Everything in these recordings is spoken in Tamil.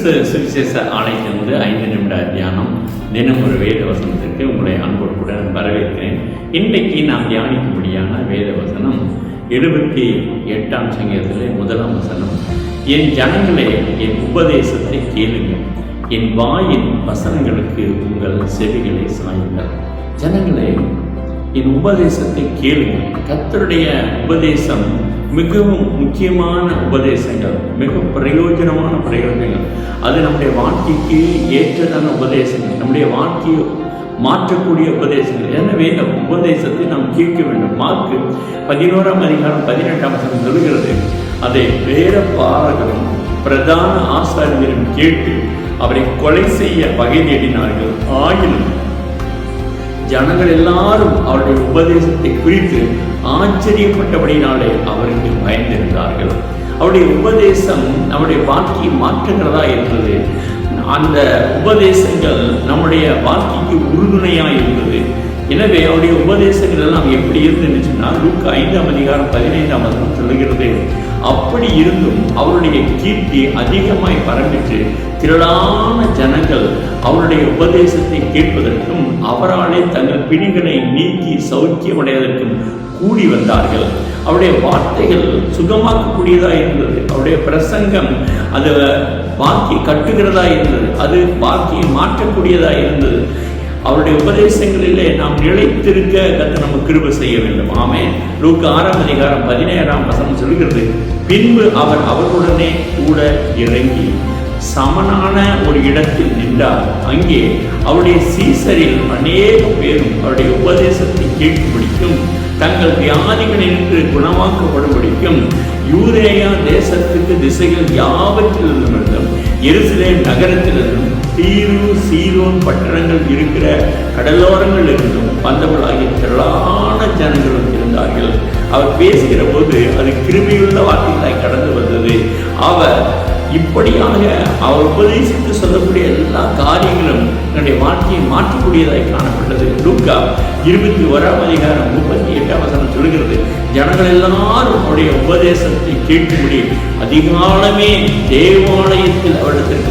கிறிஸ்து சுவிசேஷ ஆலயத்திலிருந்து 5 நிமிட தியானம். தினம் ஒரு வேத வசனத்திற்கு உங்களை அன்போடு கூட வரவேற்கிறேன். இன்றைக்கு நாம் தியானிக்கும்படியான வேத வசனம் 78ஆம் சங்கீதத்திலே 1ஆம் வசனம். என் ஜனங்களே, என் உபதேசத்தை கேளுங்கள், என் வாயின் வசனங்களுக்கு உங்கள் செவிகளை சாயுங்கள். ஜனங்களே, என் உபதேசத்தை கேளுங்கள். கர்த்தருடைய உபதேசம் மிகவும் முக்கியமான உபதேசங்கள், மிக பிரயோஜனமான பிரயோஜனங்கள். அது நம்முடைய வாழ்க்கைக்கு ஏற்றதான உபதேசங்கள், நம்முடைய வாழ்க்கையை மாற்றக்கூடிய உபதேசங்கள். எனவே அந்த உபதேசத்தை நாம் கேட்க வேண்டும். மார்க்கு 11ஆம் அதிகாரம் 18ஆம் வசனம் சொல்கிறது, அதை வேற பாரகரும் பிரதான ஆசாரியரும் கேட்டு அவரை கொலை செய்ய வகை தேடினார்கள். ஆயினும் ஜனங்கள் எல்லாரும் அவருடைய உபதேசத்தை குறித்து ஆச்சரியப்பட்டபடினாலே அவருக்கு பயந்திருந்தார்கள். அவருடைய உபதேசம் நம்முடைய வாழ்க்கையை மாற்றுகிறதா இருந்தது. அந்த உபதேசங்கள் நம்முடைய வாழ்க்கைக்கு உறுதுணையாக இருந்தது. எனவே அவருடைய உபதேசங்கள் எல்லாம் எப்படி இருந்துன்னு சொன்னால், லூக்கா 5ஆம் அதிகாரம் 15ஆம் வசனம் சொல்லுகிறது, அப்படி இருந்தும் அவருடைய கீர்த்தி அதிகமாய் பரம்பிட்டு திரளான ஜனங்கள் அவருடைய உபதேசத்தை கேட்பதற்கும் அவராலே தங்கள் பிணிகளை நீக்கி சௌக்கியமடைவதற்கும் கூடி வந்தார்கள். அவருடைய வார்த்தைகள் சுகமாக்கக்கூடியதாக இருந்தது. அவருடைய பிரசங்கம் அது வாழ்க்கை கட்டுகிறதா இருந்தது. அது வாழ்க்கையை மாற்றக்கூடியதாக இருந்தது. அவருடைய உபதேசங்களிலே நாம் நிலைத்திருக்க கர்த்தர் நமக்கு கிருபை செய்ய வேண்டும். ஆமென். லூக்கா 6ஆம் அதிகாரம் 17ஆம் வசனம் சொல்கிறது, பின்பு அவர் அவர்களுடனே கூட இறங்கி சமனான ஒரு இடத்தில் நின்றார். அங்கே அவருடைய சீசரில் அநேக பேரும் அவருடைய உபதேசத்தை கேட்கும்படிக்கும் தங்கள் வியாதிகளிலிருந்து குணமாக்கப்படும்படிக்கும் யூதேயா தேசத்துக்கு திசைகள் யாவற்றிலிருந்தும் எருசலேம் நகரத்திலிருந்தும் தீரு சீதோன் பட்டணங்கள் இருக்கிற கடலோரங்கள் இருந்தும் வந்தவர்களாகிய திரளான ஜனங்களும் இருந்தார்கள். அவர் பேசுகிற போது அது கிருபையுள்ள வார்த்தைகளாய் கடந்து வந்தது. அவர் இப்படியாக அவர் உபதேசித்து சொல்லக்கூடிய எல்லா காரியங்களும் என்னுடைய வாழ்க்கையை மாற்றக்கூடியதாய் காணப்பட்டது. லூக்கா 21ஆம் அதிகாரம் 38ஆம் வசனம் சொல்கிறது, ஜனங்கள் எல்லாரும் அவருடைய உபதேசத்தை கேட்கும்படி அதிகாலமே தேவாலயத்தில் அவரிடத்திற்கு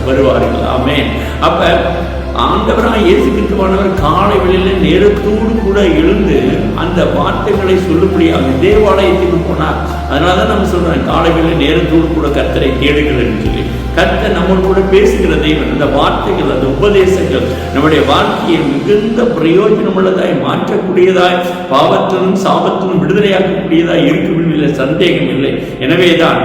வருவார்கள். ஆமென். அப்ப ஆண்டவராக இயேசு கிறிஸ்துவானவர் காலை வேளையில் நேரத்தோடு கூட எழுந்து அந்த வார்த்தைகளை சொல்லும்படியாக தேவாலயத்துக்கு போனார். அதனால தான் நம்ம சொல்றோம், காலை வேளையில் நேரத்தோடு கூட கர்த்தரை தேடுங்கள் என்று சொல்லி. கர்த்தர் நம்மோடு கூட பேசுகிற தெய்வம். அந்த வார்த்தைகள், அந்த உபதேசங்கள் நம்முடைய வாழ்க்கையை மிகுந்த பிரயோஜனமுள்ளதாய் மாற்றக்கூடியதாய், பாவத்திலும் சாபத்திலும் விடுதலையாக்கக்கூடியதாய் இருக்கும் இல்லை, சந்தேகம் இல்லை. எனவேதான்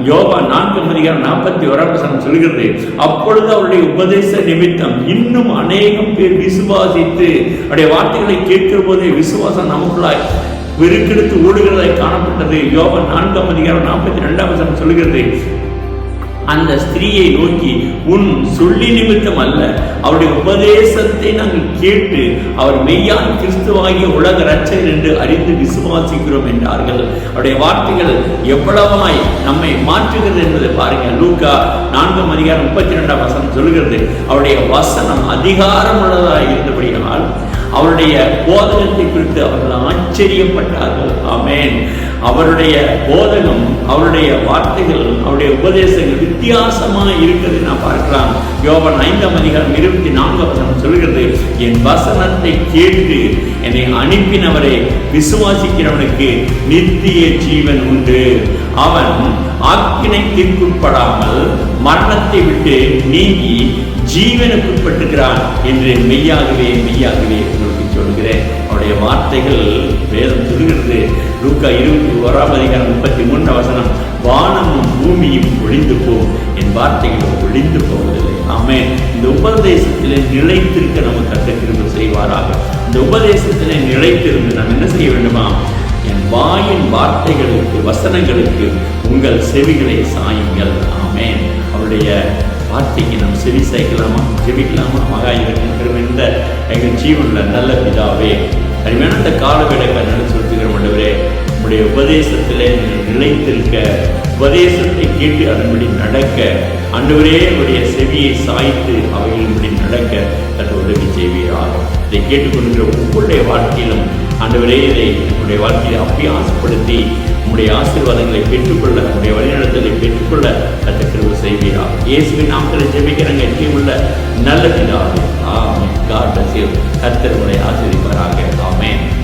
யோவான் 4ஆம் அதிகாரம் 41ஆம் வசனம் சொல்கிறது, அப்பொழுது அவருடைய உபதேச நிமித்தம் இன்னும் அநேகம் பேர் விசுவாசித்து அவருடைய வார்த்தைகளை கேட்கிற போதே விசுவாசம் நமக்குள்ளாய் வெறுக்கெடுத்து ஓடுகிறதாய் காணப்பட்டது. யோவான் 4ஆம் அதிகாரம் 42ஆம் வசனம் சொல்கிறது, அந்த ஸ்திரீயை நோக்கி, உன் சொல்லி நிமித்தம் அல்ல, அவருடைய உபதேசத்தை நாங்கள் கேட்டு அவர் மெய்யான கிறிஸ்துவாகிய உலக இரட்சகர் என்று அறிந்து விசுவாசிக்கிறோம் என்றார்கள். அவருடைய வார்த்தைகள் எவ்வளவாய் நம்மை மாற்றுகிறது என்பதை பாருங்க. லூக்கா 4ஆம் அதிகாரம் 32ஆம் வசனம் சொல்கிறது, அவருடைய வசனம் அதிகாரம் உள்ளதாக இருந்தபடியால் அவருடைய போதகத்தை குறித்து அவர்கள் ஆச்சரியப்பட்டார்கள். ஆமென். அவருடைய போதகம், அவருடைய வார்த்தைகள், அவருடைய உபதேசங்கள் வித்தியாசமாக இருக்கிறது நான் பார்க்கலாம். யோவான் 5ஆம் அதிகாரம் 24ஆம் வசனம் சொல்கிறது, என் வசனத்தை கேட்டு என்னை அனுப்பினவரை விசுவாசிக்கிறவனுக்கு நித்திய ஜீவன் உண்டு, அவன் ஆக்கினை தீர்ப்புப்படாமல் மரணத்தை விட்டு நீங்கி ஜீவனுக்குட்பட்டுகிறான் என்று மெய்யாகவே மெய்யாகவே உங்களுக்கு சொல்கிறேன். அவருடைய வார்த்தைகள் வேதம் சொல்கிறது. லூக்கா 21ஆம் அதிகாரம் 33ஆம் வசனம், வானமும் பூமியும் ஒழிந்து போகும், என் வார்த்தைகள் ஒழிந்து போவதில்லை. ஆமென். இந்த உபதேசத்திலே நிலைத்திருக்க நமக்கு கர்த்தர் கிருபை செய்வாராக. இந்த உபதேசத்திலே நிலைத்திருந்து நாம் என்ன செய்ய வேண்டுமா? என் வாயின் வார்த்தைகளுக்கு, வசனங்களுக்கு உங்கள் செவிகளை சாயுங்கள். ஆமென். அவருடைய வார்த்தைக்கு நாம் செவி சாய்க்கலாமா, ஜெபிக்கலாமா? மகா இருந்த எங்கள் ஜீவனுள்ள நல்ல பிதாவே, அருமையான அந்த காலவேளைக்காக நடந்து சொல்லுகிற ஆண்டவரே, உங்களுடைய உபதேசத்திலே நிலைத்திருக்க, உபதேசத்தை கேட்டு அதன்படி நடக்க ஆண்டவரே, உடைய செவியை சாய்த்து அவைகளின்படி நடக்க தன் உதவி செய்வீராக. இதை கேட்டுக்கொள்கிற உங்களுடைய வாழ்க்கையிலும் ஆண்டவரே, இதை நம்முடைய வாழ்க்கையை அபியாசப்படுத்தி உங்களுடைய ஆசீர்வாதங்களை பெற்றுக்கொள்ள, உங்களுடைய வழிநடத்தலை பெற்றுக்கொள்ள கர்த்தர் கிருபை செய்வீராக. இயேசுவின் நாமத்தில் ஜெபிக்கிறங்க ஜீவனுள்ள நல்ல பிதாவே. ஆமென். God bless you. கர்த்தர் உங்களை ஆசீர்வதிப்பாராக. ஆமென்.